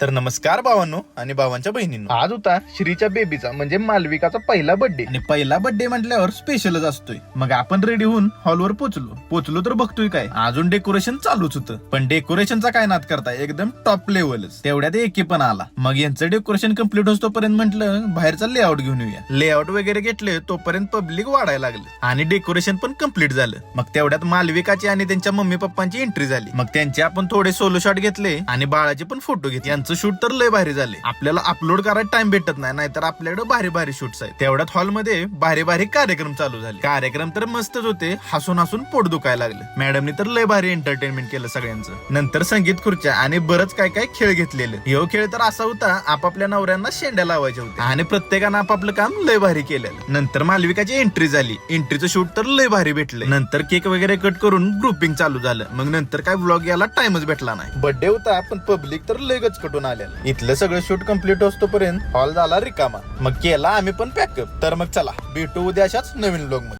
तर नमस्कार भावांनो आणि भावांच्या बहिणींनो. आज होता श्रीच्या बेबीचा म्हणजे मालविकाचा पहिला बर्थडे आणि पहिला बर्थडे म्हटल्यावर स्पेशलच असतोय. मग आपण रेडी होऊन हॉलवर पोचलो तर बघतोय काय अजून डेकोरेशन चालूच होतं. पण डेकोरेशनचा काय नाद करताय एकदम टॉप लेवलच. तेवढ्यात एकी पण आला. मग यांचं डेकोरेशन कम्प्लीट होतोपर्यंत म्हटलं बाहेरचा लेआउट घेऊन येऊया. लेआउट वगैरे घेतले तोपर्यंत पब्लिक वाढायला लागलं आणि डेकोरेशन पण कम्प्लीट झालं. मग तेवढ्यात मालविकाची आणि त्यांच्या मम्मी पप्पांची एंट्री झाली. मग त्यांचे आपण थोडे सोलो शॉट घेतले आणि बाळाचे पण फोटो घेतले. यांचं शूट तर लय भारी झाले. आपल्याला अपलोड करायला टाइम भेटत नाही, नाहीतर आपल्याकडे भारी भारी शूट्स आहेत. तेवढ्यात हॉलमध्ये भारी भारी कार्यक्रम चालू झाले. कार्यक्रम तर मस्तच होते. हसून हसून पोट दुखायला लागले. मॅडमनी तर लय भारी एंटरटेनमेंट केलं सगळ्यांचं. नंतर संगीत खुर्च्या आणि बरंच काय काय खेळ घेतलेले. ह्यो खेळ तर असा होता आपापल्या नवऱ्यांना शेंड्या लावायच्या होत्या आणि प्रत्येकानं आपापलं काम लय भारी केलेलं. नंतर मालविकाची एंट्री झाली. एंट्रीचं शूट तर लय भारी भेटले. नंतर केक वगैरे कट करून ग्रुपिंग चालू झालं. मग नंतर काय व्लॉग याला टाइमच भेटला नाही. बर्थडे होता पण पब्लिक तर लय गचकटून आलेलं. इथलं सगळं शूट कम्प्लीट होतोपर्यंत हॉल झाला रिकामा. मग केला आम्ही पण पॅकअप. तर मग चला भेटू उद्या अशाच नवीन व्लॉग मध्ये.